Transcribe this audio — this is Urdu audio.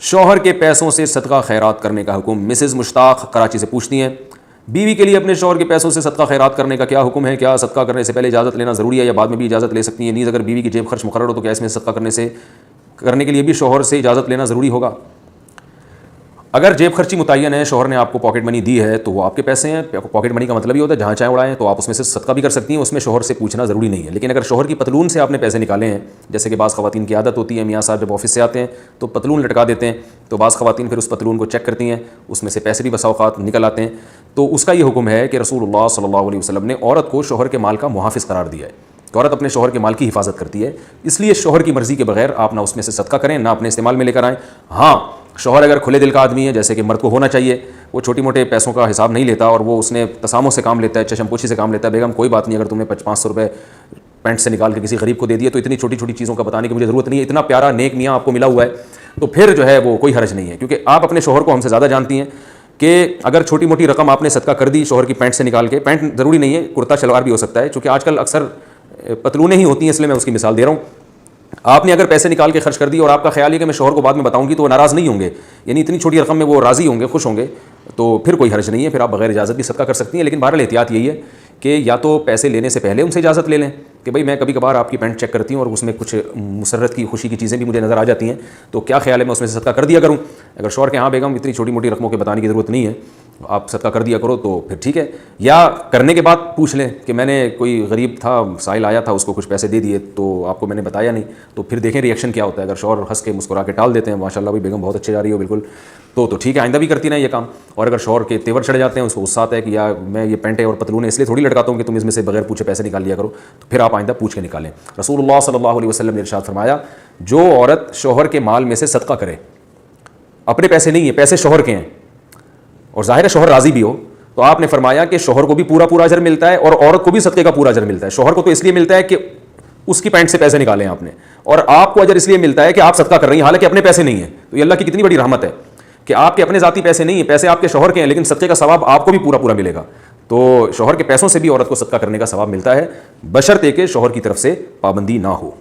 شوہر کے پیسوں سے صدقہ خیرات کرنے کا حکم۔ مسز مشتاق کراچی سے پوچھتی ہیں، بیوی کے لیے اپنے شوہر کے پیسوں سے صدقہ خیرات کرنے کا کیا حکم ہے؟ کیا صدقہ کرنے سے پہلے اجازت لینا ضروری ہے یا بعد میں بھی اجازت لے سکتی ہیں؟ نیز اگر بیوی کی جیب خرچ مقرر ہو تو کیا اس میں صدقہ کرنے کے لیے بھی شوہر سے اجازت لینا ضروری ہوگا؟ اگر جیب خرچی متعین ہے، شوہر نے آپ کو پاکٹ منی دی ہے تو وہ آپ کے پیسے ہیں۔ پاکٹ منی کا مطلب یہ ہوتا ہے جہاں چاہیں اڑائیں، تو آپ اس میں سے صدقہ بھی کر سکتی ہیں، اس میں شوہر سے پوچھنا ضروری نہیں ہے۔ لیکن اگر شوہر کی پتلون سے آپ نے پیسے نکالے ہیں، جیسے کہ بعض خواتین کی عادت ہوتی ہے، میاں صاحب جب آفس سے آتے ہیں تو پتلون لٹکا دیتے ہیں، تو بعض خواتین پھر اس پتلون کو چیک کرتی ہیں، اس میں سے پیسے بھی بسا اوقات نکل آتے ہیں، تو اس کا یہ حکم ہے کہ رسول اللہ صلی اللہ علیہ وسلم نے عورت کو شوہر کے مال کا محافظ قرار دیا ہے کہ عورت اپنے شوہر کے مال کی حفاظت کرتی ہے، اس لیے شوہر کی مرضی کے بغیر آپ نہ اس میں سے صدقہ کریں نہ اپنے استعمال میں لے کر آئیں۔ ہاں، شوہر اگر کھلے دل کا آدمی ہے، جیسے کہ مرد کو ہونا چاہیے، وہ چھوٹی موٹے پیسوں کا حساب نہیں لیتا اور وہ اس نے تسامح سے کام لیتا ہے، چشم پوشی سے کام لیتا ہے، بیگم کوئی بات نہیں، اگر تم نے 500 روپے پینٹ سے نکال کے کسی غریب کو دے دیے تو اتنی چھوٹی چھوٹی چیزوں کا بتانے کی مجھے ضرورت نہیں ہے، اتنا پیارا نیک میاں آپ کو ملا ہوا ہے، تو پھر جو ہے وہ کوئی حرج نہیں ہے، کیونکہ آپ اپنے شوہر کو ہم سے زیادہ جانتی ہیں کہ اگر چھوٹی موٹی رقم آپ نے صدقہ کر دی شوہر کی پینٹ سے نکال کے، پینٹ ضروری نہیں ہے، کرتا شلوار بھی ہو سکتا ہے، چونکہ آج کل اکثر پتلونیں ہی ہوتی ہیں، اس لیے میں اس کی مثال دے رہا ہوں۔ آپ نے اگر پیسے نکال کے خرچ کر دی اور آپ کا خیال ہے کہ میں شوہر کو بعد میں بتاؤں گی تو وہ ناراض نہیں ہوں گے، یعنی اتنی چھوٹی رقم میں وہ راضی ہوں گے، خوش ہوں گے، تو پھر کوئی حرج نہیں ہے، پھر آپ بغیر اجازت بھی صدقہ کر سکتی ہیں۔ لیکن بہرحال احتیاط یہی ہے کہ یا تو پیسے لینے سے پہلے ان سے اجازت لے لیں کہ بھائی میں کبھی کبھار آپ کی پینٹ چیک کرتی ہوں اور اس میں کچھ مسرت کی خوشی کی چیزیں بھی مجھے نظر آ جاتی ہیں، تو کیا خیال ہے میں اس میں سے صدقہ کر دیا کروں؟ اگر شوہر کے ہاں بیگم اتنی چھوٹی موٹی رقموں کے بتانے کی ضرورت نہیں ہے، آپ صدقہ کر دیا کرو، تو پھر ٹھیک ہے۔ یا کرنے کے بعد پوچھ لیں کہ میں نے کوئی غریب تھا، سائل آیا تھا، اس کو کچھ پیسے دے دیے تو آپ کو میں نے بتایا نہیں، تو پھر دیکھیں ریئیکشن کیا ہوتا ہے۔ اگر شوہر ہنس کے مسکرا کے ٹال دیتے ہیں، ماشاءاللہ بھائی بیگم بہت اچھے جا رہی ہو بالکل، تو ٹھیک ہے، آئندہ بھی کرتی رہیں یہ کام۔ اور اگر شوہر کے تیور چڑھ جاتے ہیں، اس کو غصہ آتا ہے کہ یا میں یہ پینٹیں اور پتلونیں اس لیے تھوڑی لٹکاتا ہوں کہ تم اس میں سے بغیر پوچھے پیسے نکال لیا کرو، تو پھر آپ آئندہ پوچھ کے نکالیں۔ رسول اللہ صلی اللہ علیہ وسلم نے ارشاد فرمایا، جو عورت شوہر کے مال میں سے صدقہ کرے، اپنے پیسے نہیں ہیں، پیسے شوہر کے ہیں، اور ظاہر ہے شوہر راضی بھی ہو، تو آپ نے فرمایا کہ شوہر کو بھی پورا اجر ملتا ہے اور عورت کو بھی صدقے کا پورا اجر ملتا ہے۔ شوہر کو تو اس لیے ملتا ہے کہ اس کی پینٹ سے پیسے نکالے ہیں آپ نے، اور آپ کو اجر اس لیے ملتا ہے کہ آپ صدقہ کر رہی ہیں حالانکہ اپنے پیسے نہیں ہیں۔ تو یہ اللہ کی کتنی بڑی رحمت ہے کہ آپ کے اپنے ذاتی پیسے نہیں ہیں، پیسے آپ کے شوہر کے ہیں، لیکن صدقے کا ثواب آپ کو بھی پورا ملے گا۔ تو شوہر کے پیسوں سے بھی عورت کو صدقہ کرنے کا ثواب ملتا ہے، بشرطے کہ شوہر کی طرف سے پابندی نہ ہو۔